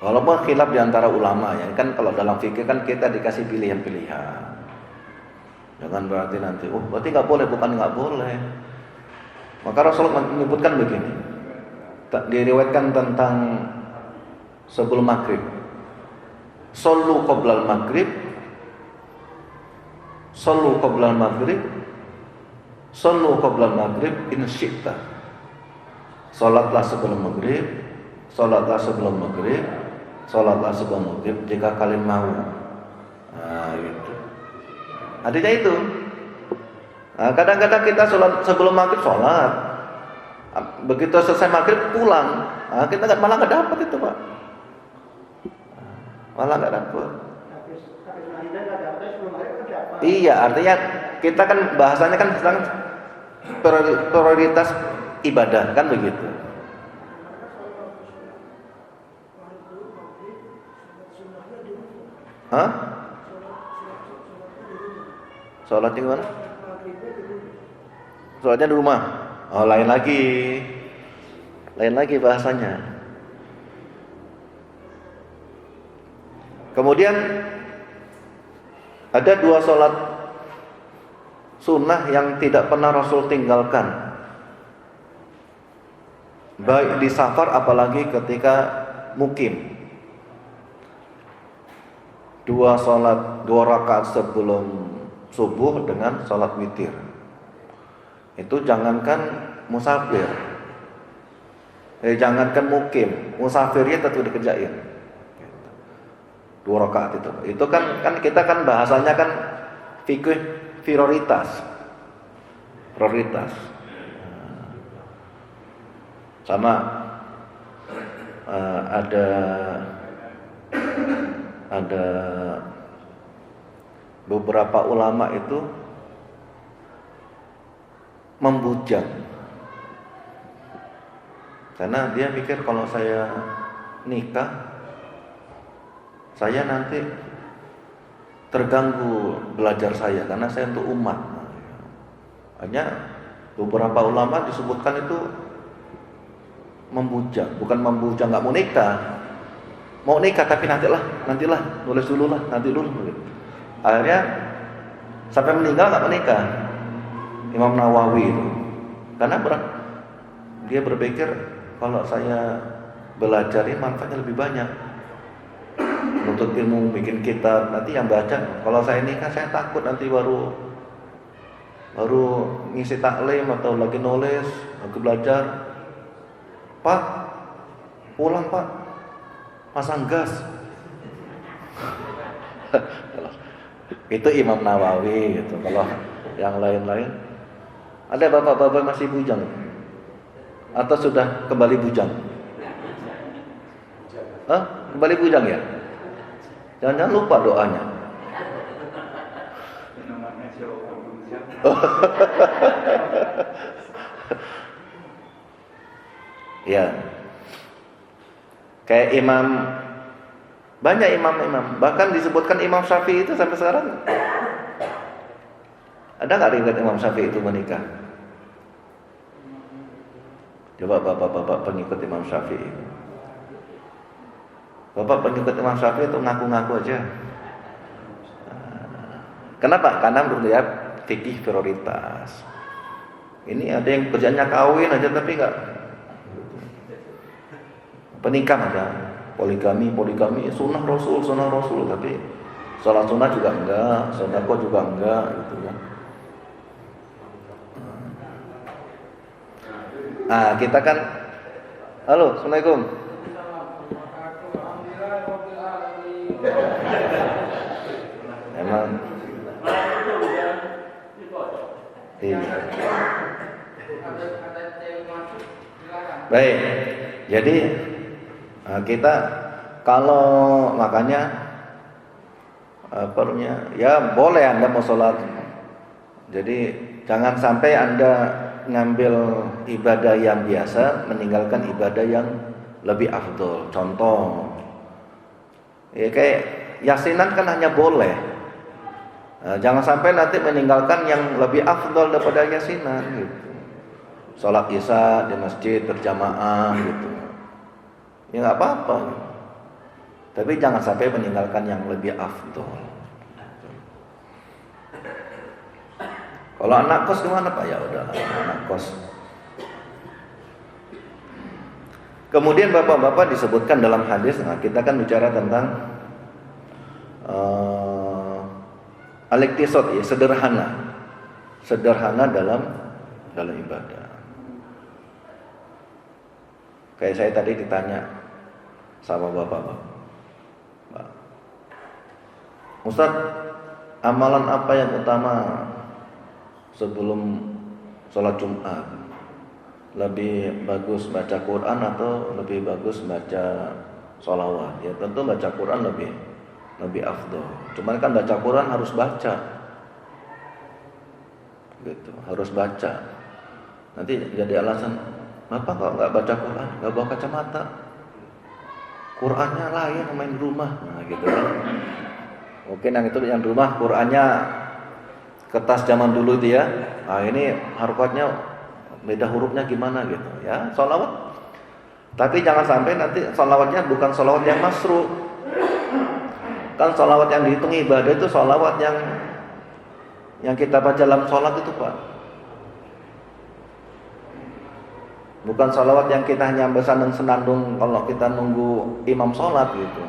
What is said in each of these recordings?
Walaupun khilaf di antara ulama ya, kan kalau dalam fikih kan kita dikasih pilihan-pilihan. Jangan berarti nanti, berarti nggak boleh, bukan nggak boleh. Maka Rasulullah menyebutkan begini, diriwayatkan tentang sebelum maghrib, Sallu qoblal maghrib, Sallu qoblal maghrib, Sallu qoblal maghrib in syi'ta. Salatlah sebelum maghrib, salatlah sebelum maghrib, salatlah sebelum maghrib jika kalian mau. Nah, gitu. Artinya itu. Nah, kadang-kadang kita sholat sebelum maghrib sholat, begitu selesai maghrib pulang, nah, kita malah nggak dapat itu Pak, malah nggak dapat. Iya, artinya kita kan bahasanya kan sedang prioritas ibadah kan begitu. Hah? Sholat di mana? Sholatnya di rumah. Oh, lain lagi bahasanya. Kemudian ada 2 sholat sunnah yang tidak pernah Rasul tinggalkan, baik di safar apalagi ketika mukim. 2 rakaat sebelum subuh dengan sholat witir. Itu jangankan musafir, jangankan mukim, musafirnya tetap dikerjain. 2 rakaat itu kan kita kan bahasanya kan fikih prioritas. Sama ada beberapa ulama itu membujang, karena dia pikir kalau saya nikah, saya nanti terganggu belajar saya karena saya untuk umat. Hanya beberapa ulama disebutkan itu membujang, bukan membujang nggak mau nikah tapi nantilah nulis dulu lah, nanti dulu. Akhirnya sampai meninggal nggak menikah Imam Nawawi itu, karena dia berpikir kalau saya belajar ini manfaatnya lebih banyak. Menuntut ilmu, bikin kitab, nanti yang baca. Kalau saya nikah saya takut nanti baru ngisi taklim atau lagi nulis, lagi belajar. Pak, pulang Pak, pasang gas. Itu Imam Nawawi gitu. Kalau yang lain-lain, ada bapak-bapak masih bujang atau sudah kembali bujang? Kembali bujang ya? Jangan lupa doanya. Ya, kayak banyak imam, bahkan disebutkan Imam Syafi'i itu sampai sekarang. Ada nggak riwayat Imam Syafi'i itu menikah? Coba bapak-bapak pengikut Imam Syafi'i. Bapak pengikut Imam Syafi'i itu ngaku-ngaku aja. Kenapa? Karena menurut dia fikih prioritas. Ini ada yang kerjanya kawin aja tapi nggak penikah aja. Poligami, sunnah Rasul, tapi sholat sunnah juga enggak, sedekah juga enggak, gitu ya. Nah, kita kan, halo, assalamualaikum. Emang, iya. Baik, jadi kita kalau makanya ya boleh Anda mau sholat. Jadi jangan sampai Anda ngambil ibadah yang biasa meninggalkan ibadah yang lebih afdol. Contoh, ya kayak yasinan kan hanya boleh. Jangan sampai nanti meninggalkan yang lebih afdol daripada yasinan gitu. Sholat isya di masjid berjamaah gitu. Ya nggak apa-apa. Tapi jangan sampai meninggalkan yang lebih afdol. Kalau anak kos gimana Pak? Ya udah anak kos. Kemudian bapak-bapak disebutkan dalam hadis. Nah, kita kan bicara tentang al-iqtisad, ya, sederhana dalam ibadah. Kayak saya tadi ditanya sama bapak-bapak, Ustaz, amalan apa yang utama sebelum sholat Jumat? Lebih bagus baca Quran atau lebih bagus baca sholawat? Ya tentu baca Quran lebih afdol. Cuman kan baca Quran harus baca, gitu, harus baca. Nanti jadi alasan, Bapak kok nggak baca Quran, nggak bawa kacamata? Qurannya lain main di rumah, nah gitu kan. Mungkin yang itu yang di rumah Qurannya kertas zaman dulu itu ya. Nah ini harokatnya beda hurufnya gimana gitu ya. Sholawat, tapi jangan sampai nanti sholawatnya bukan sholawat yang masru. Kan sholawat yang dihitung ibadah itu sholawat yang kita baca dalam sholat itu Pak. Bukan sholawat yang kita hanya bersandung-senandung kalau kita nunggu imam sholat gitu.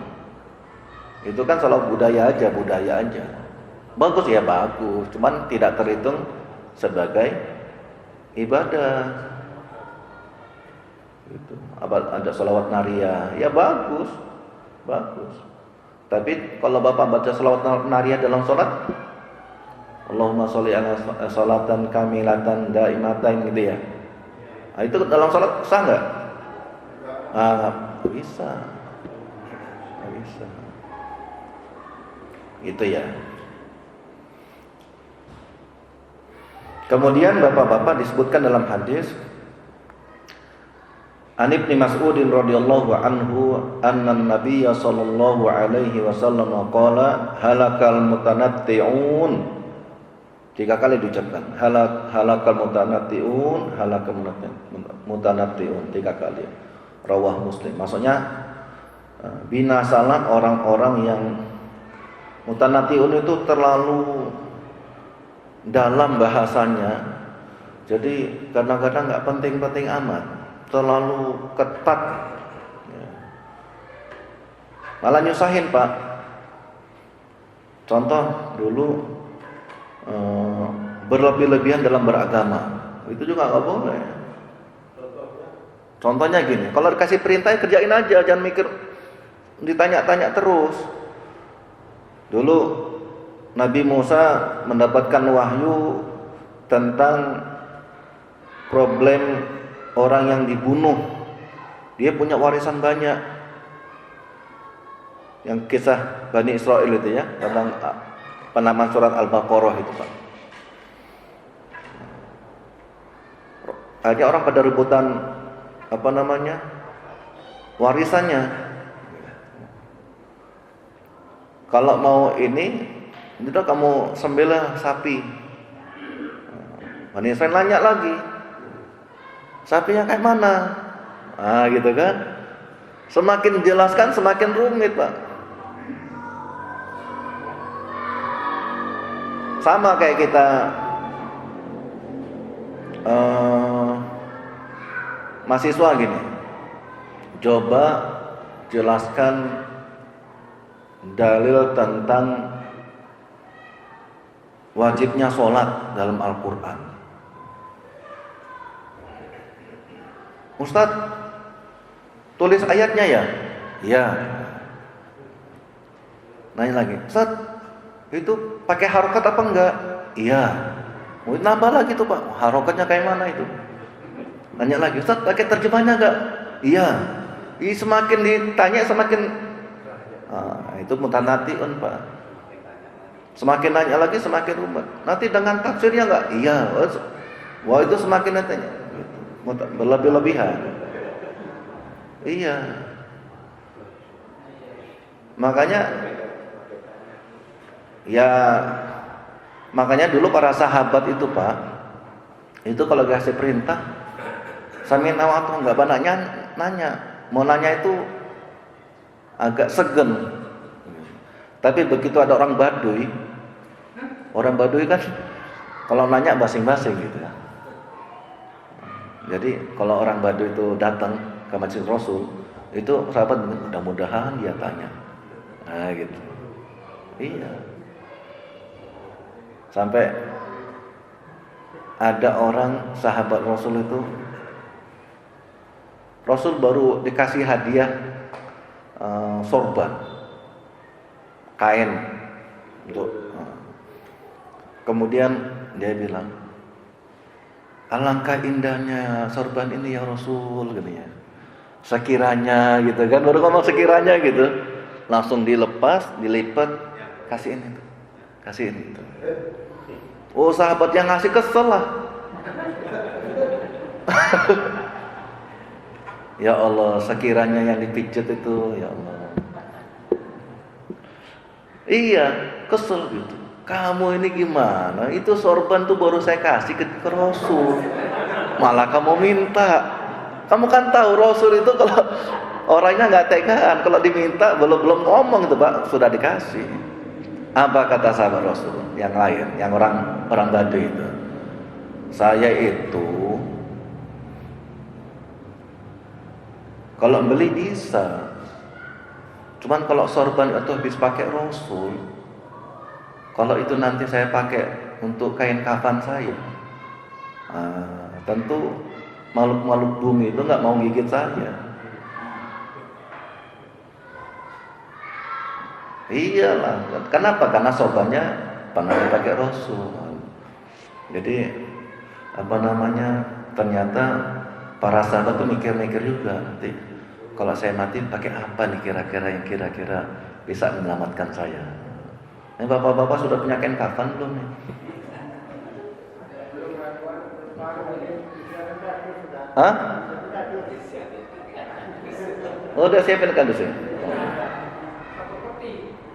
Itu kan sholawat budaya aja. Bagus ya bagus, cuman tidak terhitung sebagai ibadah. Gitu. Ada sholawat nariyah, ya bagus. Tapi kalau bapak baca sholawat nariyah dalam sholat, Allahumma sholli ala sholatan kamilatan daimatan gitu ya. Nah, itu dalam sholat sah nggak? Nggak bisa. Gitu ya. Kemudian bapak-bapak disebutkan dalam hadis An Ibnu Mas'ud radhiyallahu anhu anna an-nabiy sallallahu alaihi wasallam qala halakal mutanatti'un. 3 kali diucapkan halakal mutanatti'un, halakal mutanatti'un 3 kali. Rawah Muslim. Maksudnya binasalah orang-orang yang mutanatti'un itu terlalu dalam bahasanya. Jadi kadang-kadang enggak penting-penting amat, terlalu ketat ya. Malah nyusahin Pak. Contoh dulu berlebih-lebihan dalam beragama, itu juga nggak boleh. Contohnya gini, kalau dikasih perintah kerjain aja, jangan mikir ditanya-tanya terus. Dulu Nabi Musa mendapatkan wahyu tentang problem orang yang dibunuh. Dia punya warisan banyak. Yang kisah Bani Israel itu ya, tentang penamaan surat Al-Baqarah itu Pak. Akhirnya orang pada rebutan warisannya. Kalau mau ini, udah kamu sembelih sapi. Bani Israel nanya lagi, sapinya kayak mana? Gitu kan. Semakin dijelaskan semakin rumit Pak. Sama kayak kita mahasiswa gini, coba jelaskan dalil tentang wajibnya sholat dalam Al-Quran. Ustadz, tulis ayatnya ya? Iya. Nanya lagi, Ustadz, itu pakai harokat apa enggak? Iya. Mau nambah lagi tuh Pak, harokatnya kayak mana itu? Nanya lagi, Ustaz pakai terjemahnya enggak? Iya. Semakin ditanya semakin itu mutanatti'un Pak. Semakin nanya lagi semakin rumit. Nanti dengan tafsirnya enggak? Iya. Wah itu semakin nanya gitu. Berlebih-lebihan. Iya. Makanya dulu para sahabat itu Pak, itu kalau dikasih perintah sami'na wa ata'na, enggak banyak nanya. Mau nanya itu agak segen. Tapi begitu ada orang Baduy kan kalau nanya basing-basing gitu ya. Jadi kalau orang Baduy itu datang ke Masjid Rasul, itu sahabat mudah-mudahan dia tanya. Nah gitu. Iya. Sampai ada orang sahabat Rasul itu, Rasul baru dikasih hadiah sorban, kain untuk. Kemudian dia bilang, alangkah indahnya sorban ini ya Rasul, katanya. Sekiranya gitu kan, baru ngomong sekiranya gitu, langsung dilepas, dilipat, kasihin itu, kasihin itu. Oh sahabat yang ngasih kesel lah. Ya Allah, sekiranya yang dipijat itu, ya Allah. Iya, kesel gitu. Kamu ini gimana? Itu sorban tuh baru saya kasih ke Rasul, malah kamu minta. Kamu kan tahu Rasul itu kalau orangnya nggak tegaan, kalau diminta belum ngomong itu Pak, sudah dikasih. Apa kata sahabat Rasul yang lain, yang orang Baduy itu? Saya itu kalau beli bisa, cuman kalau sorban itu habis pakai Rasul, kalau itu nanti saya pakai untuk kain kafan saya, tentu makhluk-makhluk bumi itu nggak mau gigit saya. Iyalah, kenapa? Karena sorbannya pernah dipakai Rasul. Jadi ternyata para sahabat tuh mikir-mikir juga, nanti kalau saya mati pakai apa nih kira-kira yang kira-kira bisa menyelamatkan saya. Ini bapak-bapak sudah punya kain kafan belum nih? Hah? Oh, udah siapin kardusnya?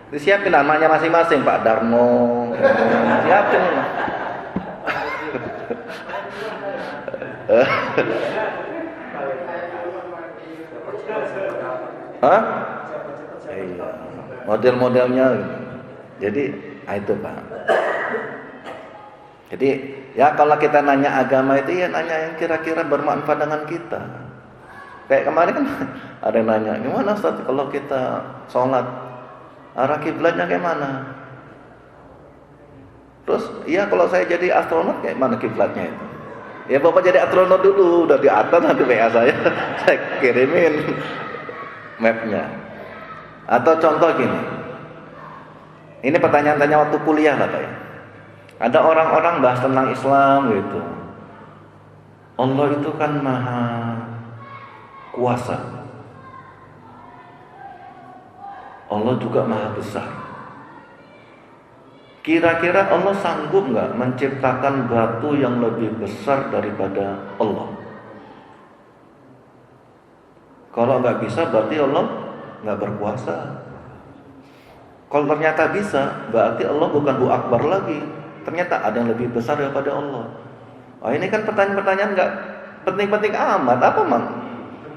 Disiapin namanya masing-masing, Pak Darmo. Siapin. Hah? Iya. Model-modelnya. Jadi, itu Pak. Jadi, ya kalau kita nanya agama itu ya nanya yang kira-kira bermanfaat dengan kita. Kayak kemarin kan ada yang nanya, gimana Ustaz kalau kita sholat arah kiblatnya kayak mana? Terus, iya kalau saya jadi astronot kayak mana kiblatnya itu? Ya Bapak jadi astronot dulu, udah di atas nanti WA saya kirimin mapnya. Atau contoh gini, ini pertanyaan-tanya waktu kuliah lah Pak ya. Ada orang-orang bahas tentang Islam gitu. Allah itu kan maha kuasa. Allah juga maha besar. Kira-kira Allah sanggup nggak menciptakan batu yang lebih besar daripada Allah? Kalau nggak bisa berarti Allah nggak berkuasa. Kalau ternyata bisa, berarti Allah bukan Bu Akbar lagi. Ternyata ada yang lebih besar daripada Allah. Oh, ini kan pertanyaan-pertanyaan nggak penting-penting amat. Apa mang?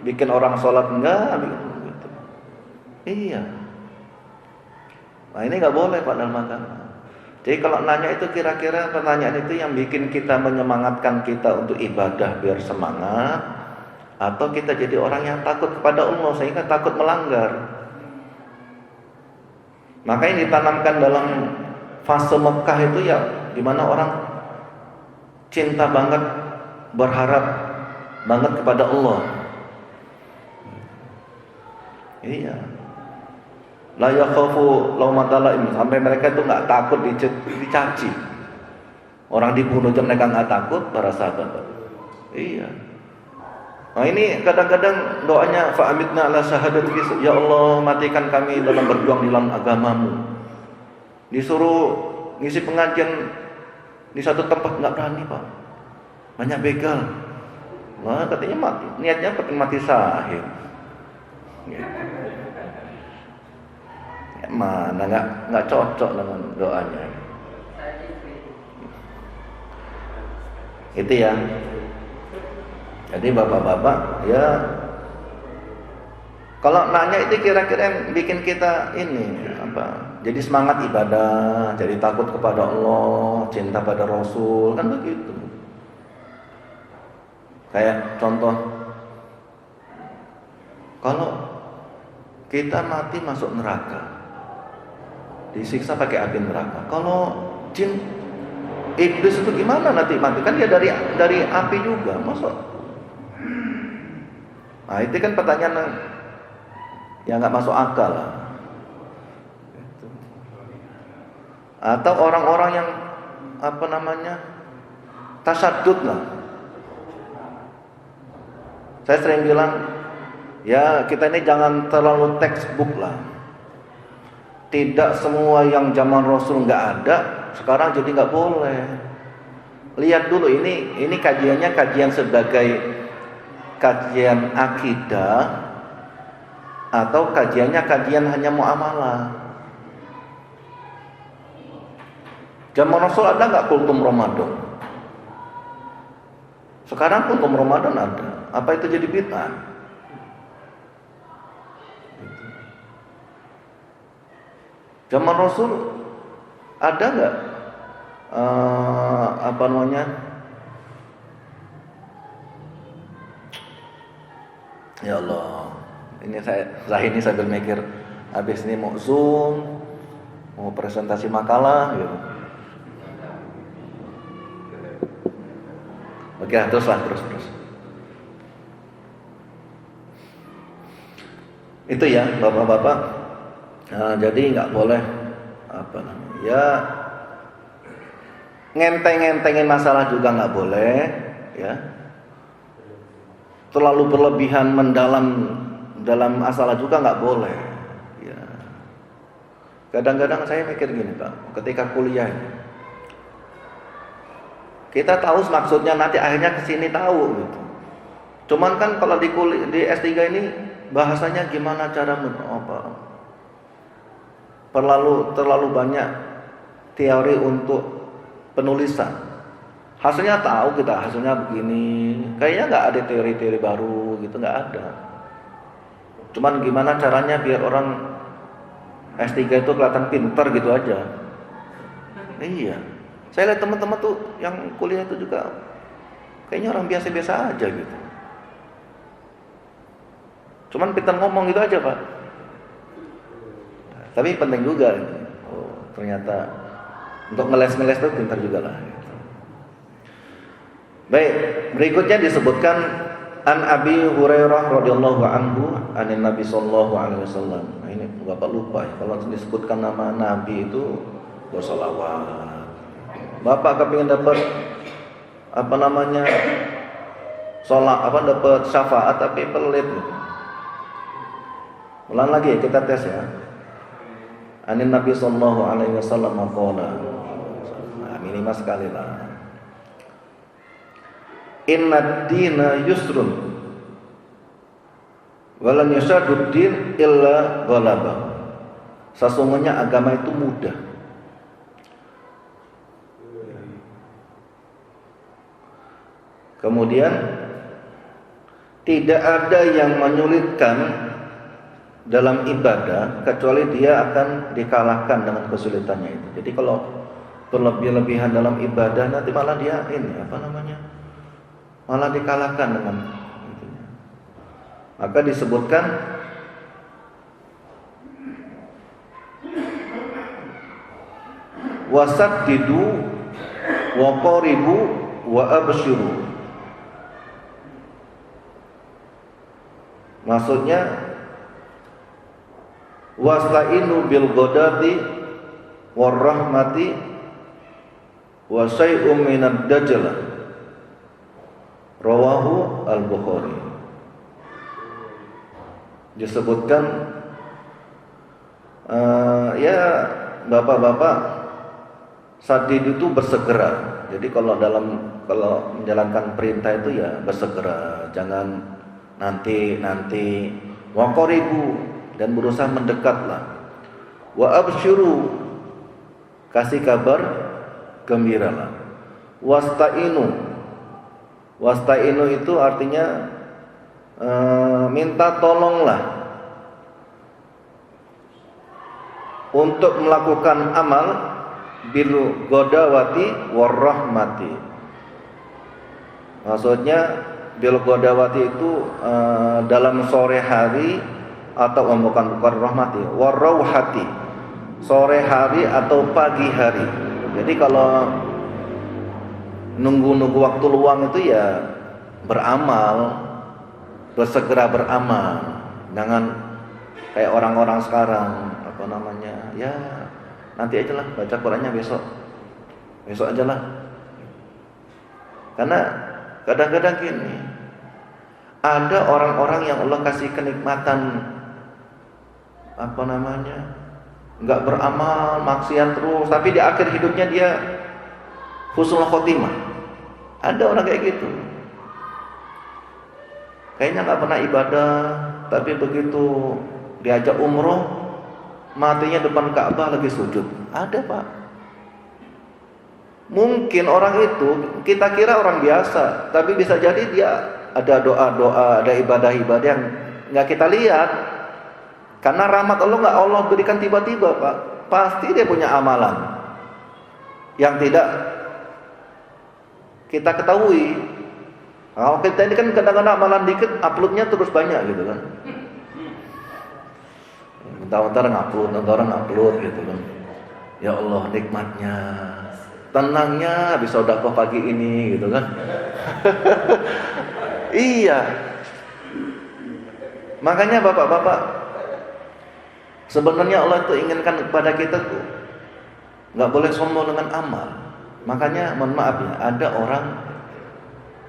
Bikin orang sholat enggak? Gitu. Iya. Nah ini nggak boleh Pak dalam agama. Jadi kalau nanya itu kira-kira pertanyaan itu yang bikin kita menyemangatkan kita untuk ibadah biar semangat, atau kita jadi orang yang takut kepada Allah sehingga takut melanggar. Maka yang ditanamkan dalam fase Mekah itu ya dimana orang cinta banget, berharap banget kepada Allah. Iya. La yakhafu laumata laim, sampai mereka itu nggak takut dicaci. Orang dibunuh aja mereka nggak takut, para sahabat. Iya. Nah ini kadang-kadang doanya fa'amitna ala syahadatik, ya Allah matikan kami dalam berjuang dalam agamamu. Disuruh ngisi pengajian di satu tempat nggak berani Pak, banyak begal. Nah katanya mati, niatnya pengen mati syahid. Ya. Mana nggak cocok dengan doanya. Itu ya. Jadi bapak-bapak ya Kalau nanya itu kira-kira yang bikin kita ini apa? Jadi semangat ibadah, jadi takut kepada Allah, cinta pada Rasul, kan begitu. Kayak contoh, kalau kita mati masuk neraka, disiksa pakai api neraka. Kalau jin iblis itu gimana nanti mati? Kan dia dari api juga, masuk. Nah itu kan pertanyaan yang nggak masuk akal lah. Atau orang-orang yang apa namanya tasyadud lah. Saya sering bilang, ya kita ini jangan terlalu textbook lah. Tidak semua yang zaman Rasul nggak ada, sekarang jadi nggak boleh. Lihat dulu ini kajiannya kajian sebagai kajian akidah atau kajiannya kajian hanya muamalah. Zaman Rasul ada nggak kultum Ramadan? Sekarang kultum Ramadan ada. Apa itu jadi bid'ah? Zaman Rasul ada nggak apa namanya? Ya Allah, ini saya ini sambil mikir, habis ini mau Zoom, mau presentasi makalah gitu. Oke, terus. Itu ya, bapak-bapak. Nah, jadi nggak boleh apa namanya? Ya, ngenteng-ngentengin masalah juga nggak boleh, ya. Terlalu berlebihan mendalam dalam masalah juga nggak boleh. Ya. Kadang-kadang saya mikir gini Pak, ketika kuliah ini, kita tahu maksudnya nanti akhirnya kesini tahu gitu. Cuman kan kalau di S3 ini bahasanya gimana cara apa? Terlalu banyak teori untuk penulisan. Hasilnya tahu kita, hasilnya begini. Kayaknya nggak ada teori-teori baru gitu, nggak ada. Cuman gimana caranya biar orang S3 itu kelihatan pinter gitu aja. Iya. Saya lihat teman-teman tuh yang kuliah itu juga kayaknya orang biasa-biasa aja gitu. Cuman pintar ngomong gitu aja Pak. Tapi penting juga. Oh, ternyata untuk ngeles-ngeles itu pintar juga lah. Gitu. Baik, berikutnya disebutkan An Abi Hurairah radhiyallahu anhu anin Nabi sallallahu alaihi wasallam. Nah, ini Bapak lupa ya, kalau disebutkan nama Nabi itu bersolawat. Bapak kepingin dapat apa namanya dapat syafaat tapi pelit gitu. Ulang lagi kita tes ya. Anin Nabi sallallahu alaihi wasallam qala. Nah, minimal sekali lah. Inna dina yusrun walan yashadud din illa ghalaba. Sesungguhnya agama itu mudah. Kemudian tidak ada yang menyulitkan dalam ibadah kecuali dia akan dikalahkan dengan kesulitannya itu. Jadi kalau berlebih-lebihan dalam ibadah nanti malah dia malah dikalahkan dengan itu. Maka disebutkan wasaddidu wa qaribu wa abshiru. Maksudnya wasta'inu bil ghadati war rahmati wa syai'um minad dajjal. Rawahu al-Bukhari. Disebutkan ya bapak-bapak sadid itu bersegera. Jadi kalau menjalankan perintah itu ya bersegera, jangan nanti wa qaribu, dan berusaha mendekatlah. Wa absyiru, kasih kabar gembiralah. Wasta'inu itu artinya minta tolonglah untuk melakukan amal bil ghadawati warahmati. Maksudnya bil ghadawati itu dalam sore hari atau bukan rahmati, warauhati, sore hari atau pagi hari. Jadi kalau nunggu waktu luang itu ya beramal, bersegera beramal. Jangan kayak orang-orang sekarang, apa namanya, ya nanti aja lah, baca Qurannya besok aja lah. Karena kadang-kadang gini, ada orang-orang yang Allah kasih kenikmatan, apa namanya, nggak beramal, maksiat terus, tapi di akhir hidupnya dia husnul khotimah. Ada orang kayak gitu, kayaknya nggak pernah ibadah, tapi begitu diajak umroh, matinya depan Ka'bah lagi sujud. Ada, Pak. Mungkin orang itu kita kira orang biasa, tapi bisa jadi dia ada doa-doa, ada ibadah-ibadah yang nggak kita lihat. Karena rahmat Allah nggak Allah berikan tiba-tiba, Pak. Pasti dia punya amalan yang tidak kita ketahui. Kalau kita ini kan kadang-kadang amalan dikit, uploadnya terus banyak gitu kan. Bentar-bentar ngupload gitu kan. Ya Allah, nikmatnya, tenangnya bisa udah pagi ini gitu kan. Iya. Makanya bapak-bapak, sebenarnya Allah itu inginkan kepada kita tuh nggak boleh sombong dengan amal. Makanya mohon maaf ya, ada orang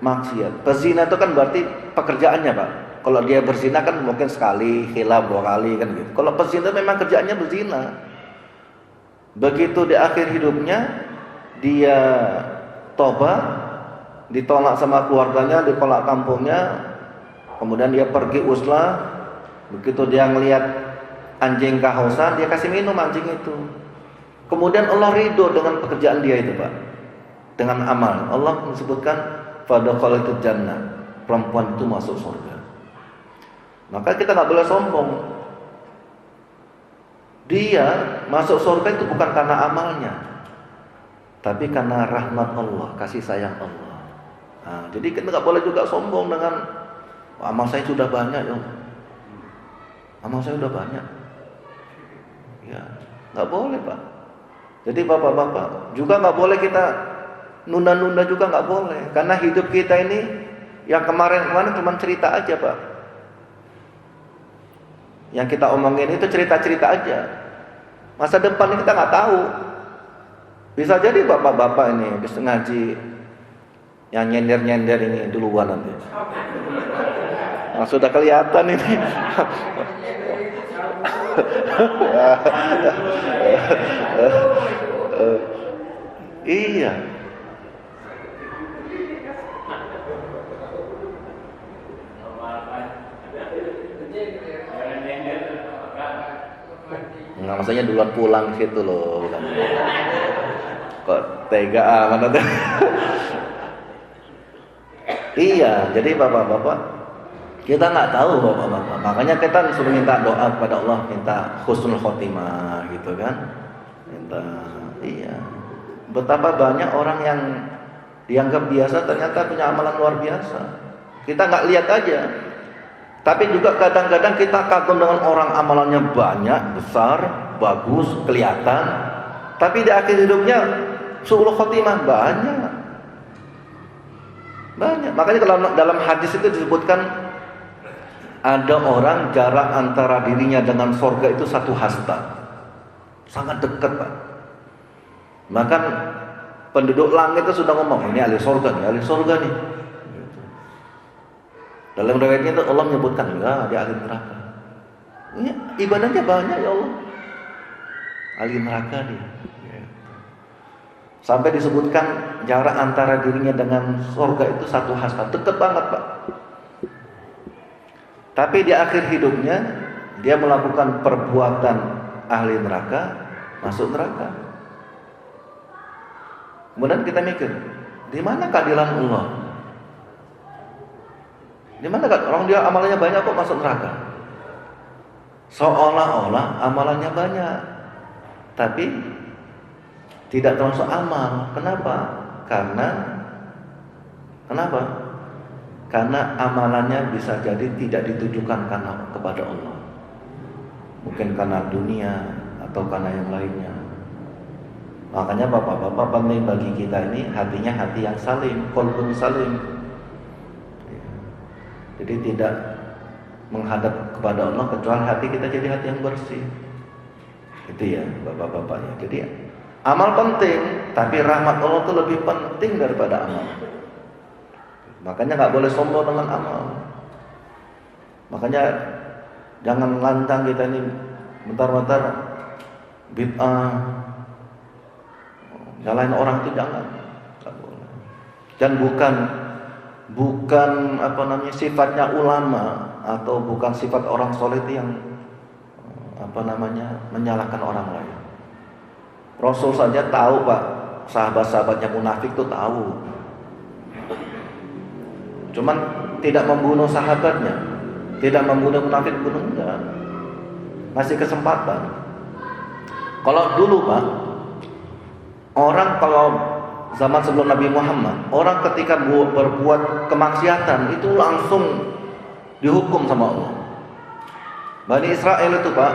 maksiat. Pezina itu kan berarti pekerjaannya, Pak. Kalau dia berzina kan mungkin sekali, khilaf 2 kali kan gitu. Kalau pezina memang kerjaannya berzina. Begitu di akhir hidupnya dia tobat, ditolak sama keluarganya, ditolak kampungnya, kemudian dia pergi uzlah. Begitu dia ngelihat anjing kehausan, dia kasih minum anjing itu. Kemudian Allah ridho dengan pekerjaan dia itu, Pak. Dengan amal. Allah menyebutkan fadkhalatul jannah, perempuan itu masuk surga. Maka kita nggak boleh sombong. Dia masuk surga itu bukan karena amalnya, tapi karena rahmat Allah, kasih sayang Allah. Nah, jadi kita nggak boleh juga sombong dengan amal saya sudah banyak, ya. Amal saya sudah banyak. Ya, nggak boleh, Pak. Jadi bapak-bapak juga nggak boleh kita nunda-nunda juga nggak boleh, karena hidup kita ini yang kemarin-kemarin cuma cerita aja, Pak. Yang kita omongin itu cerita-cerita aja. Masa depan ini kita nggak tahu. Bisa jadi bapak-bapak ini habis ngaji yang nyender-nyender ini duluan nanti. Nah, sudah kelihatan ini. Iya. Nah, maksudnya duluan pulang situ loh. Kok tega amat tuh. Iya, jadi bapak-bapak, kita nggak tahu bapak-bapak. Makanya kita disuruh minta doa kepada Allah, minta husnul khotimah gitu kan. Minta, iya. Betapa banyak orang yang dianggap biasa ternyata punya amalan luar biasa. Kita nggak lihat aja. Tapi juga kadang-kadang kita kagum dengan orang amalannya banyak, besar, bagus, kelihatan. Tapi di akhir hidupnya su'ul khotimah banyak. Makanya dalam hadis itu disebutkan ada orang jarak antara dirinya dengan surga itu 1 hasta. Sangat dekat, Pak. Maka penduduk langit itu sudah ngomong, ini ahli surga nih. Dalam riwayatnya itu Allah menyebutkan, enggak, dia ahli neraka. Ini ibadahnya banyak ya Allah. Ahli neraka dia. Sampai disebutkan jarak antara dirinya dengan surga itu 1 hasta, dekat banget, Pak. Tapi di akhir hidupnya dia melakukan perbuatan ahli neraka, masuk neraka. Kemudian kita mikir, di mana keadilan Allah? Di mana orang dia amalannya banyak kok masuk neraka? Seolah-olah amalannya banyak, tapi tidak termasuk amal. Kenapa? Karena amalannya bisa jadi tidak ditujukan kepada Allah. Mungkin karena dunia atau karena yang lainnya. Makanya bapak-bapak penting bagi kita ini hatinya hati yang salim, qalbun salim. Jadi tidak menghadap kepada Allah kecuali hati kita jadi hati yang bersih. Itu ya bapak-bapak ya. Jadi amal penting, tapi rahmat Allah itu lebih penting daripada amal. Makanya nggak boleh sombong dengan amal. Makanya jangan lantang kita ini bentar-bentar bid'ah, nyalain orang itu jangan. Dan bukan sifatnya ulama atau bukan sifat orang soleh itu yang menyalahkan orang lain. Rasul saja tahu Pak, sahabat-sahabatnya munafik itu tahu. Cuman tidak membunuh sahabatnya, tidak membunuh munafik, bunuh enggak. Masih kesempatan. Kalau dulu Pak, orang kalau zaman sebelum Nabi Muhammad, orang ketika berbuat kemaksiatan itu langsung dihukum sama Allah. Bani Israel itu Pak,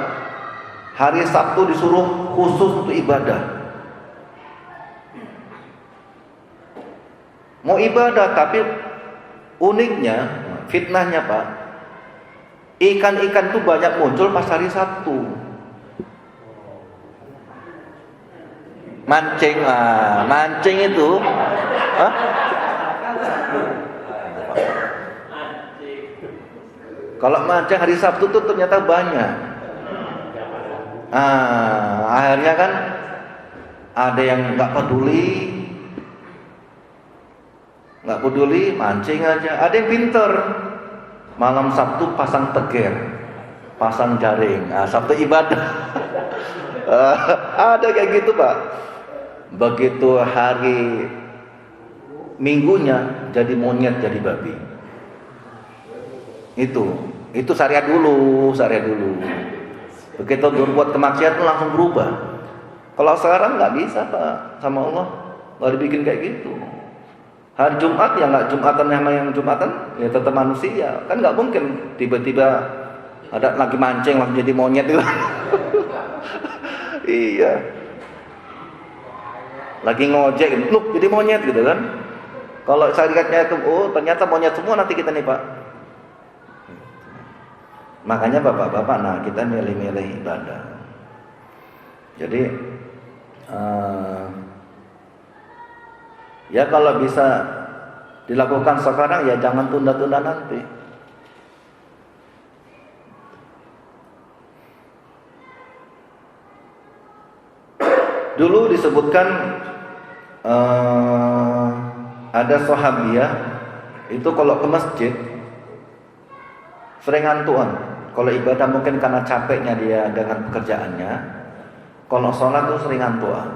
hari Sabtu disuruh khusus untuk ibadah. Mau ibadah, tapi uniknya, fitnahnya Pak, ikan-ikan itu banyak muncul pas hari Sabtu. Mancing itu, kalau mancing hari Sabtu tuh ternyata banyak. Akhirnya kan ada yang nggak peduli, mancing aja. Ada yang pinter, malam Sabtu pasang teger, pasang jaring. Sabtu ibadah. Ada kayak gitu Pak. Begitu hari Minggunya jadi monyet, jadi babi. Itu syariat dulu. Begitu berbuat kemaksiatan langsung berubah. Kalau sekarang nggak bisa Pak, sama Allah nggak dibikin kayak gitu. Hari Jumat ya nggak Jumatan sama yang Jumatan, ya tetap manusia. Kan nggak mungkin tiba-tiba ada lagi mancing langsung jadi monyet itu. Iya. Lagi ngojek, loh jadi monyet gitu kan. Kalau syariatnya itu, ternyata monyet semua nanti kita nih Pak. Makanya bapak-bapak, kita milih-milih ibadah. Jadi ya kalau bisa dilakukan sekarang, ya jangan tunda-tunda nanti. Dulu disebutkan ada sahabiah itu kalau ke masjid sering ngantuan. Kalau ibadah mungkin karena capeknya dia dengan pekerjaannya. Kalau sholat tuh sering ngantuan.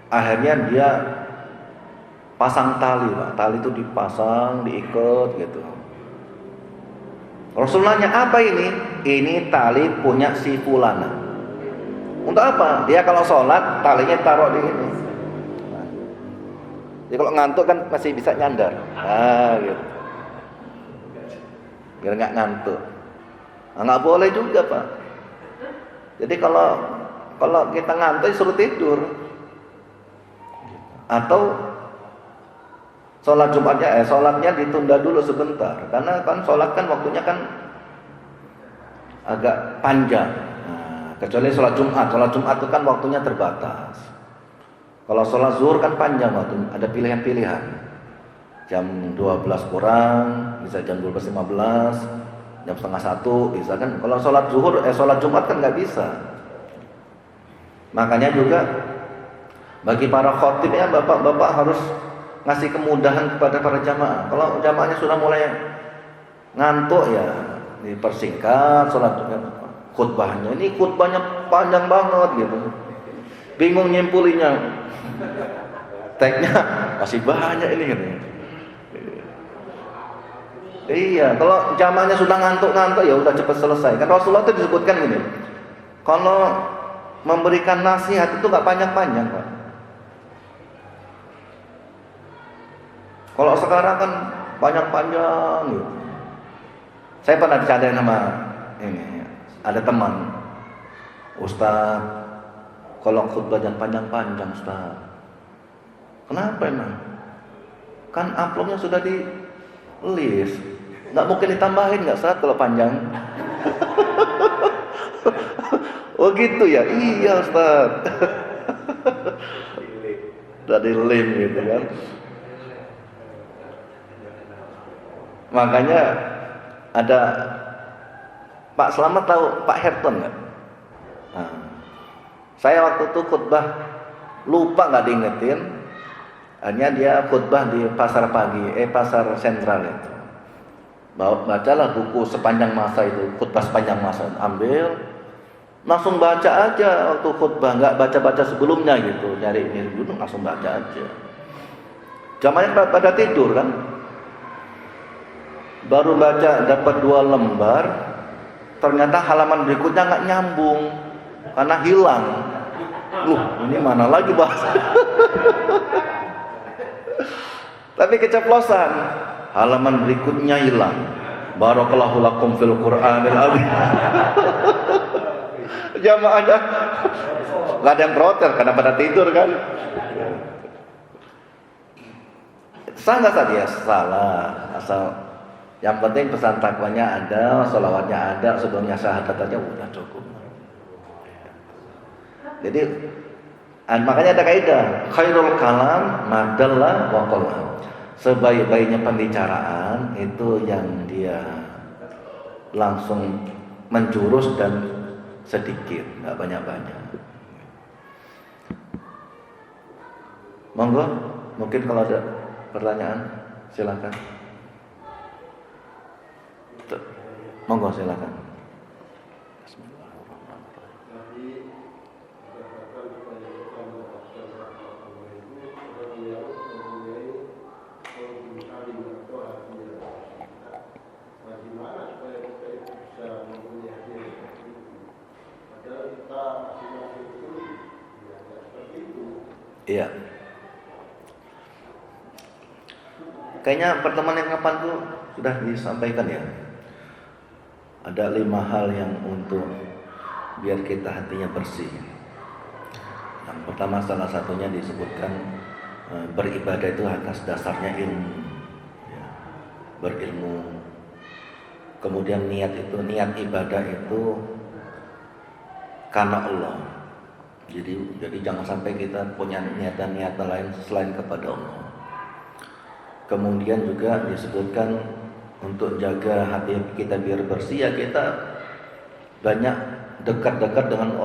Akhirnya dia pasang tali Pak. Tali itu dipasang, diikat gitu. Rasul nanya, apa ini? Ini tali punya si fulana. Untuk apa? Dia kalau sholat talinya taruh di ini. Jadi kalau ngantuk kan masih bisa nyandar. Gitu. Biar nggak ngantuk. Nggak boleh juga Pak. Jadi kalau kita ngantuk suruh tidur. Atau sholatnya ditunda dulu sebentar. Karena kan sholat kan waktunya kan agak panjang. Kecuali sholat Jumat itu kan waktunya terbatas. Kalau sholat zuhur kan panjang waktu, ada pilihan-pilihan. Jam 12 kurang, bisa jam 12.15, jam setengah 1, bisa kan. Kalau sholat Jumat kan nggak bisa. Makanya juga bagi para khotib ya, bapak-bapak harus ngasih kemudahan kepada para jamaah. Kalau jamaahnya sudah mulai ngantuk ya dipersingkat sholat khutbahnya. Ini khutbahnya panjang banget gitu. Bingung nyimpulinya. Tagnya masih banyak ini gitu. Iya, kalau jamaahnya sudah ngantuk ya udah cepat selesai. Kan Rasulullah itu disebutkan gini. Kalau memberikan nasihat itu nggak panjang-panjang, Pak. Kalau sekarang kan panjang-panjang gitu. Saya pernah dicadain sama ini, ada teman, Ustaz, kalau khutbah jangan panjang-panjang, Ustaz. Kenapa emang? Kan amplopnya sudah di list, nggak mungkin ditambahin nggak Ustaz kalau panjang. Oh gitu ya, iya Ustaz. Dari lim gitu kan. Makanya ada Pak Slamet tahu Pak Herton nggak? Nah, saya waktu itu khutbah lupa nggak diingetin. Hanya dia khutbah di pasar pasar sentral itu. Bacalah buku sepanjang masa itu, khutbah sepanjang masa, ambil, langsung baca aja waktu khutbah, nggak baca-baca sebelumnya gitu, nyari dulu langsung baca aja. Zamannya pada tidur kan, baru baca dapat 2 lembar, ternyata halaman berikutnya nggak nyambung karena hilang. Ini mana lagi bahasa? Tapi keceplosan, halaman berikutnya hilang. Barakallahu lakum fil Qur'anil azim. Jamaahnya nggak ada yang protes karena pada tidur kan. Salah saja, salah. Asal yang penting pesan takwanya ada, sholawatnya ada, sebelumnya syahadat aja udah cukup. Jadi makanya ada kaidah, khairul kalam madalla wa qalla. Sebaik-baiknya pembicaraan itu yang dia langsung menjurus dan sedikit, nggak banyak-banyak. Monggo, mungkin kalau ada pertanyaan silakan. Monggo silakan. Iya. Kayaknya pertemuan yang kapan tuh sudah disampaikan ya. Ada 5 hal yang untuk biar kita hatinya bersih. Yang pertama salah satunya disebutkan beribadah itu atas dasarnya ilmu. Ya, berilmu. Kemudian niat ibadah itu karena Allah. Jadi jangan sampai kita punya niatan-niatan lain selain kepada Allah. Kemudian juga disebutkan untuk jaga hati kita biar bersih, ya kita banyak dekat-dekat dengan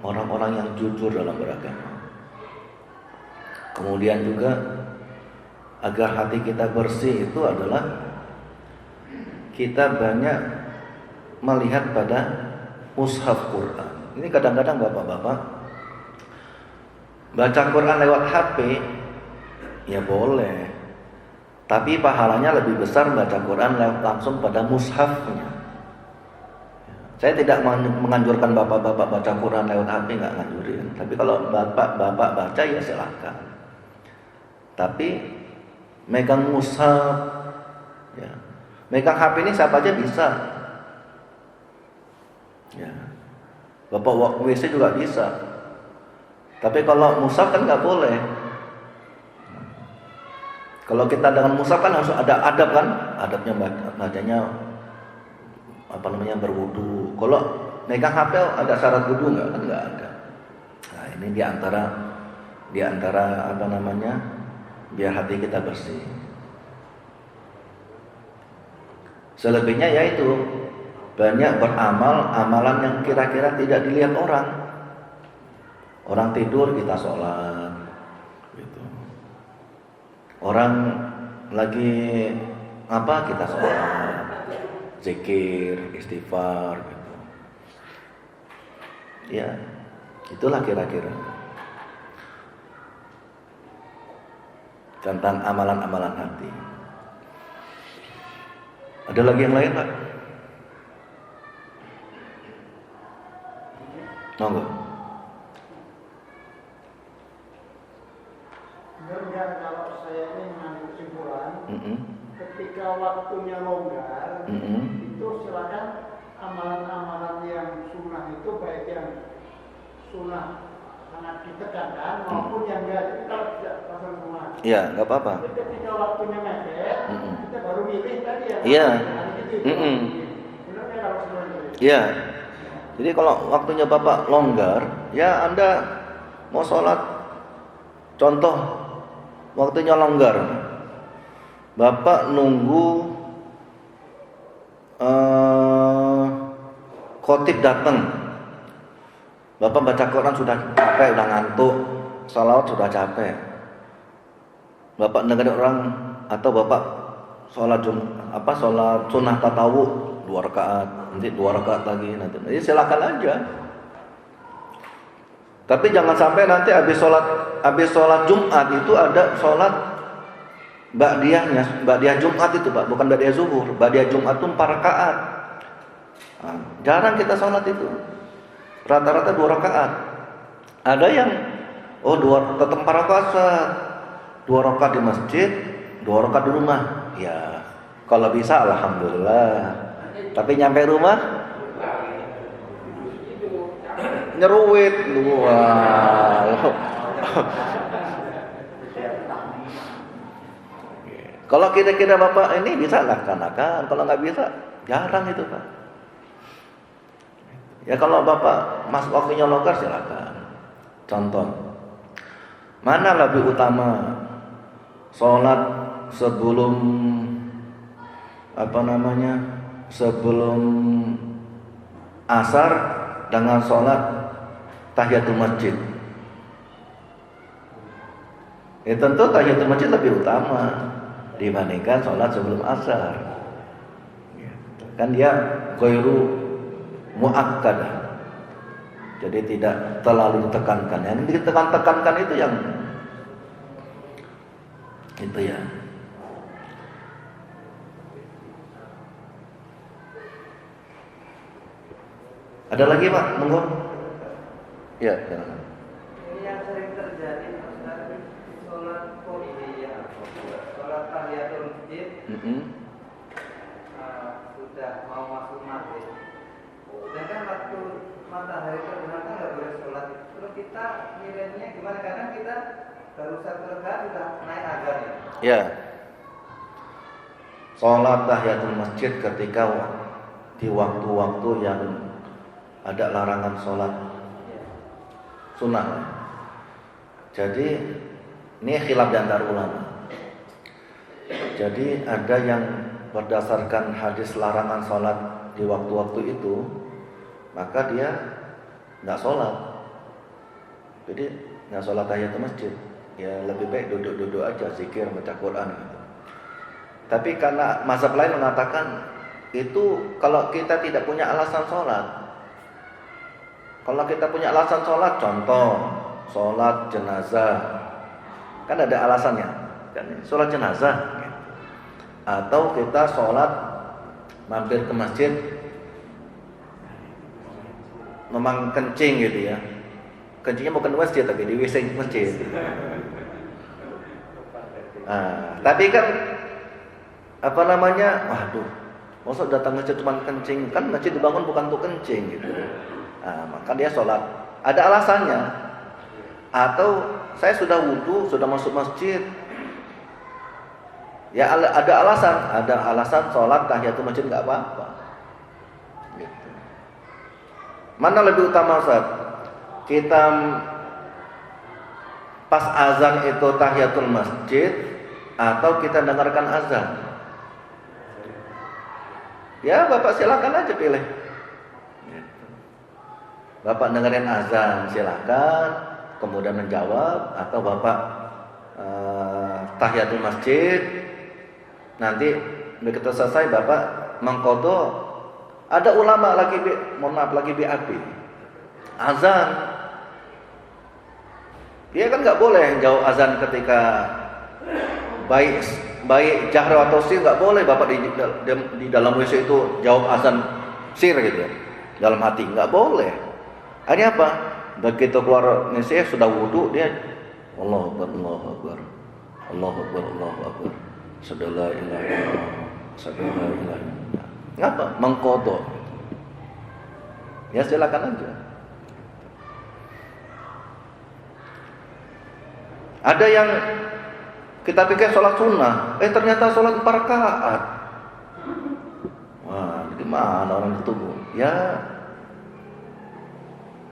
orang-orang yang jujur dalam beragama. Kemudian juga agar hati kita bersih itu adalah kita banyak melihat pada mushaf Quran. Ini kadang-kadang bapak-bapak baca Quran lewat HP, ya boleh. Tapi pahalanya lebih besar baca Quran langsung pada mushafnya. Saya tidak menganjurkan bapak-bapak baca Quran lewat HP, nggak nganjurin. Tapi kalau bapak-bapak baca ya silakan. Tapi megang mushaf, ya. Megang HP ini siapa aja bisa. Ya. Bapak WC juga bisa. Tapi kalau mushaf kan nggak boleh. Kalau kita dengan mushaf kan harus ada adab kan, adabnya bacanya berwudu. Kalau megang HP ada syarat wudu nggak? Kan nggak ada. Nah ini diantara biar hati kita bersih. Selebihnya yaitu banyak beramal amalan yang kira-kira tidak dilihat orang. Orang tidur kita sholat, gitu. Orang lagi kita sholat, zikir, istighfar, gitu. Ya, itulah kira-kira tentang amalan-amalan hati. Ada lagi yang lain, Pak? Monggo. Enggak, kalau saya ini mengambil kesimpulan, ketika waktunya longgar, itu silakan amalan-amalan yang sunnah itu baik yang sunnah sangat ditekankan maupun yang enggak, kita tidak pasang semua. Iya, nggak apa-apa. Jadi ketika waktunya mepet, kita baru milih tadi ya. Iya. Benar ya kalau seperti itu? Iya. Jadi kalau waktunya Bapak longgar, ya Anda mau sholat, contoh waktunya longgar, Bapak nunggu khotib datang. Bapak baca Quran sudah capek, udah ngantuk, salawat sudah capek. Bapak dengerin orang atau Bapak sholat sunnah tatawuf 2 rakaat, nanti 2 rakaat lagi nanti. Jadi silakan aja. Tapi jangan sampai nanti habis sholat Jumat itu ada sholat ba'diyah Jumat itu Pak, bukan ba'diyah zuhur. Ba'diyah Jumat itu 4 rakaat. Nah, jarang kita sholat itu. Rata-rata 2 rakaat. Ada yang tetap 4 rakaat, 2 rakaat di masjid, 2 rakaat di rumah. Ya, kalau bisa alhamdulillah. Tapi nyampe rumah nyeruit Kalau kira-kira Bapak ini bisa laksanakan, kalau nggak bisa jarang itu Pak. Ya kalau Bapak masuk waktunya longgar silakan. Contoh, mana lebih utama sholat sebelum sebelum asar dengan sholat tahiyatul masjid? Ya tentu tahiyatul masjid lebih utama dibandingkan sholat sebelum asar. Kan dia ghairu muakkadah, jadi tidak terlalu ditekankan. Yang ditekankan itu yang itu ya. Ada lagi Pak? Monggo. Ya, silakan. Ini yang sering terjadi sholat qobliyah, sholat tahiyatul masjid, sudah mau masuk maghrib. Sedangkan waktu matahari terbenam nggak boleh sholat. Terus kita nilainya gimana? Karena kita baru 1 rakaat sudah naik azan ya. Ya. Sholat tahiyatul masjid ketika di waktu-waktu yang ada larangan sholat sunnah. Jadi ini khilaf di antara ulama. Jadi ada yang berdasarkan hadis larangan sholat di waktu-waktu itu, maka dia nggak sholat. Jadi nggak sholat tahiyatul masjid. Ya lebih baik duduk-duduk aja, zikir, baca Quran gitu. Tapi karena mazhab lain mengatakan itu kalau kita tidak punya alasan sholat. Kalau kita punya alasan sholat, contoh sholat jenazah, kan ada alasannya, kan? Sholat jenazah, atau kita sholat mampir ke masjid, memang kencing gitu ya, kencingnya bukan di masjid tapi di WC masjid. Nah, tapi kan waduh, maksud datang masjid cuma kencing, kan masjid dibangun bukan untuk kencing gitu. Nah, maka dia sholat. Ada alasannya. Atau saya sudah wudu, sudah masuk masjid. Ya ada alasan sholat tahiyatul masjid nggak apa-apa. Gitu. Mana lebih utama Ustaz? Kita pas azan itu tahiyatul masjid atau kita dengarkan azan? Ya Bapak silakan aja pilih. Bapak dengerin azan silakan, kemudian menjawab, atau Bapak tahiyatul masjid, nanti begitu selesai Bapak mengqadha. Ada ulama lagi BAB azan, dia kan nggak boleh jawab azan ketika baik jahra atau sir, nggak boleh Bapak di dalam WC itu jawab azan sir gitu ya, dalam hati nggak boleh. Akhirnya apa? Begitu keluar WC sudah wudu dia Allahu Akbar, Allahu Akbar, Allahu Akbar, Allahu Akbar. Sadala ilaha illallah, sadala ilaha illallah. Ngapa? Mengkodok. Ya silakan aja. Ada yang kita pikir sholat sunnah, ternyata sholat 4 rakaat. Wah, gimana orang itu? Ya,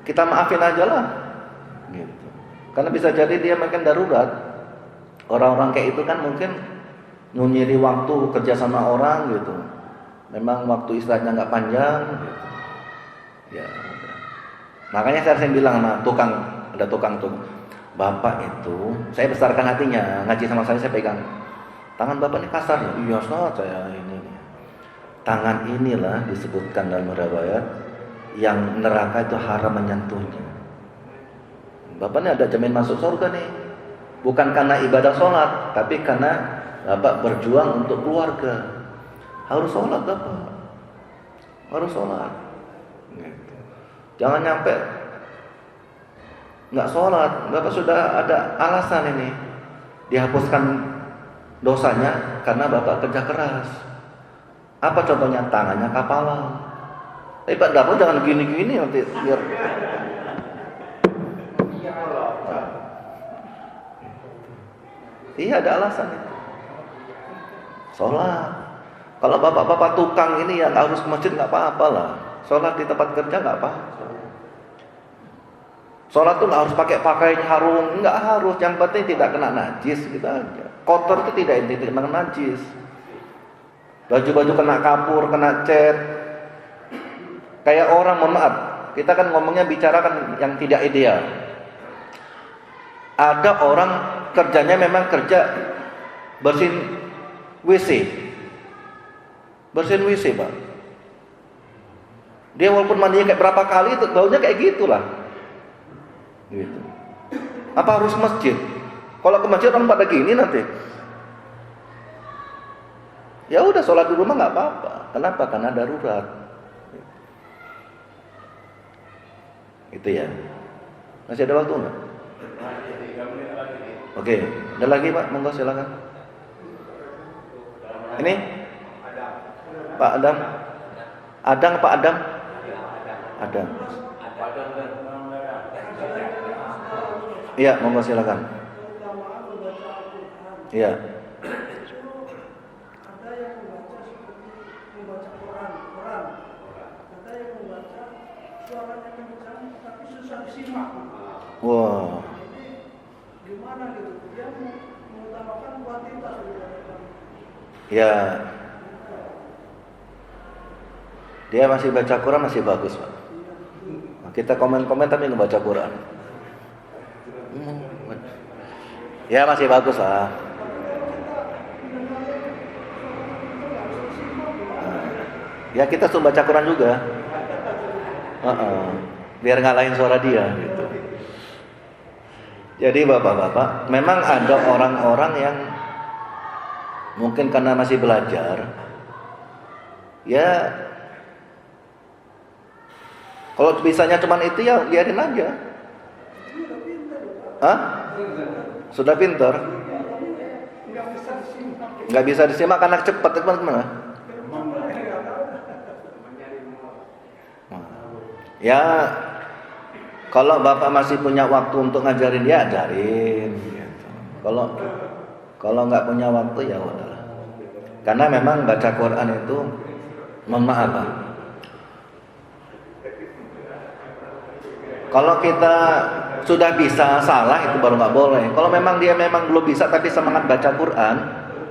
kita maafin aja lah. Gitu. Karena bisa jadi dia makin darurat. Orang-orang kayak itu kan mungkin nyuri waktu kerja sama orang gitu. Memang waktu istirahatnya nggak panjang. Gitu. Ya, makanya saya sering bilang sama ada tukang tuh. Bapak itu, saya besarkan hatinya, ngaji sama saya pegang. Tangan bapak ini kasar ya? Iya Ustaz, saya ini. Tangan inilah disebutkan dalam riwayat yang neraka itu haram menyentuhnya. Bapak ini ada jamin masuk surga nih. Bukan karena ibadah sholat, tapi karena bapak berjuang untuk keluarga. Harus sholat bapak. Harus sholat. Gitu. Jangan nyampe nggak sholat, bapak sudah ada alasan ini dihapuskan dosanya karena bapak kerja keras. Apa contohnya? Tangannya kapalan. Pak Darmo jangan gini-gini nanti biar. Iya ada alasan itu. Sholat. Kalau bapak-bapak tukang ini yang harus ke masjid nggak apa-apa lah. Sholat di tempat kerja nggak apa-apa. Sholat tuh harus pakai pakaian harum, enggak harus. Yang penting tidak kena najis gitu aja. Kotor itu tidak kena najis. Baju-baju kena kapur, kena cat. Kayak orang, mohon maaf, kita kan ngomongnya bicarakan yang tidak ideal. Ada orang kerjanya memang kerja bersihin WC. Bersihin WC, Pak. Dia walaupun mandinya kayak berapa kali, itu baunya kayak gitulah. Gitu. Apa harus masjid? Kalau ke masjid orang pada gini nanti. Ya udah sholat di rumah nggak apa-apa. Kenapa? Karena darurat. Itu ya. Masih ada waktu nggak? Oke, ada lagi Pak? Monggo silakan. Ini Pak Adam. Pak Adam. Adam. Iya, monggo silakan. Iya. Ada yang membaca seperti membaca Quran. Ada yang membaca suaranya kencang tapi susah disimak. Wah. Jadi gimana gitu? Dia mengutamakan kuantitas. Ya. Dia masih baca Quran masih bagus, Pak. Kita komen-komen tapi nggak baca Quran. Ya masih bagus lah. Ya kita suruh baca Quran juga. Biar ngalahin suara dia gitu. Jadi bapak-bapak, memang ada orang-orang yang mungkin karena masih belajar. Ya kalau bisanya cuman itu ya biarin aja. Hah? Sudah pintar? Nggak bisa disimak karena cepat teman-teman. Ya, kalau bapak masih punya waktu untuk ngajarin dia, ajarin. Gitu. Kalau nggak punya waktu ya udah. Karena memang baca Quran itu, mohon maaf Pak. Kalau kita sudah bisa salah itu baru nggak boleh. Kalau memang dia memang belum bisa tapi semangat baca Quran,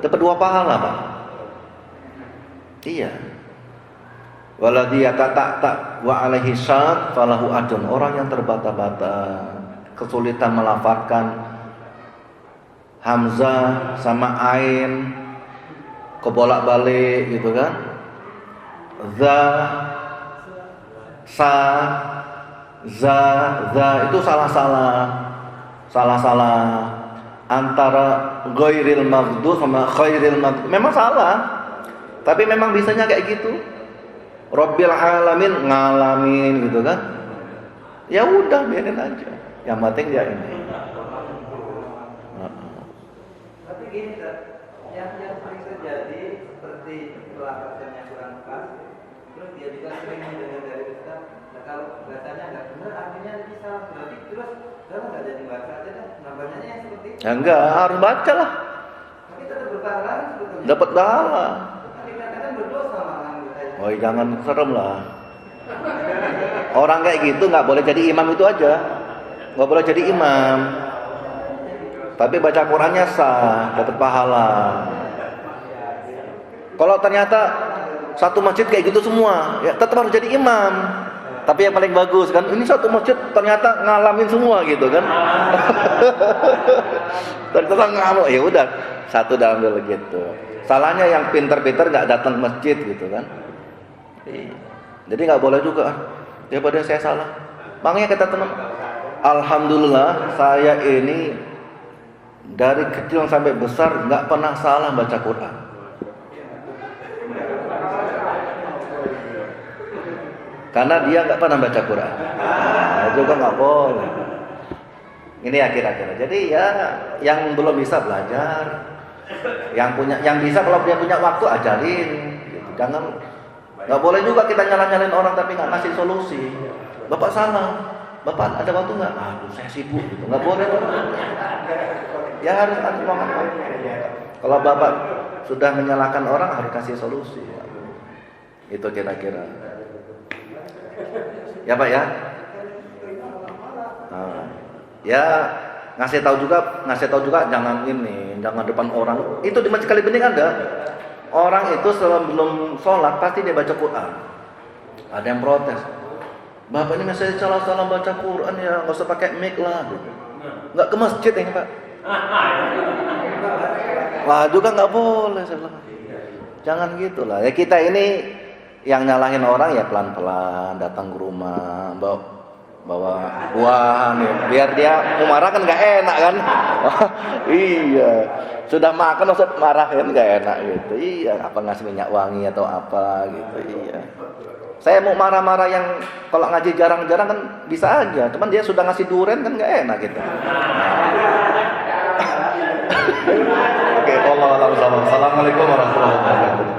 dapat 2 pahala Pak. Iya. Waladhi yata'ta wa alaihi syad falahu ajrun. Orang yang terbata-bata, kesulitan melafalkan hamzah sama ain, kebolak-balik gitu kan. Za, sa, za itu salah antara ghairil maghdub sama khairil maghdub. Memang salah, tapi memang bisanya kayak gitu. Rabbil alamin ngalamin gitu kan. Ya udah biarin aja. Yang penting dia ini. Tapi gini, yang sering terjadi seperti pelafalannya kurang pas, terus dia juga sering mendengar dari Ustaz. Nah, kalau bahasanya nggak benar, artinya bisa berarti terus kalau nggak jadi baca aja dah. Nah, bacanya yang seperti itu. Ya enggak, harus baca lah. Tapi tetap berpahala sebetulnya. Dapat pahala. Kan dikatakan berdosa malah katanya. Oh, jangan serem lah. Orang kayak gitu nggak boleh jadi imam itu aja. Nggak boleh jadi imam. Tapi baca Qurannya sah, dapat pahala. Kalau ternyata satu masjid kayak gitu semua, ya tetap harus jadi imam. Tapi yang paling bagus kan, ini satu masjid ternyata ngalamin semua gitu kan. Ternyata ngamuk, ya udah satu dalam dulu gitu. Salahnya yang pinter-pinter nggak datang ke masjid gitu kan. Jadi nggak boleh juga. Daripada saya salah. Makanya kata teman, alhamdulillah saya ini dari kecil sampai besar nggak pernah salah baca Quran. Karena dia nggak pernah baca Quran. Nah, juga nggak boleh. Ini akhir-akhir. Jadi ya yang belum bisa belajar, yang bisa kalau dia punya waktu ajarin. Gitu. Jangan, nggak boleh juga kita nyalain orang tapi nggak ngasih solusi. Bapak salah, Bapak ada waktu nggak? Aduh saya sibuk. Gitu. Nggak boleh. Ya harus kasih ngomong. Kalau Bapak sudah menyalahkan orang harus kasih solusi. Itu kira-kira. Ya Pak ya. Nah, ya ngasih tahu juga jangan depan orang. Itu di Masjid Kalibening ada. Orang itu sebelum sholat pasti dia baca Quran. Ada yang protes. Bapak ini ngasih salah baca Quran ya, nggak usah pakai mic lah. Gitu. Nggak ke masjid ini Pak. Wah juga nggak boleh saya bilang. Jangan gitulah. Ya kita ini yang nyalahin orang ya pelan-pelan datang ke rumah bawa buah nih biar dia mau marah kan nggak enak kan. Iya sudah makan usah marahin nggak enak gitu. Iya apa ngasih minyak wangi atau apa gitu. Iya saya mau marah-marah yang kalau ngaji jarang-jarang kan bisa aja, cuman dia sudah ngasih durian kan nggak enak gitu. Oke, Assalamualaikum warahmatullahi wabarakatuh.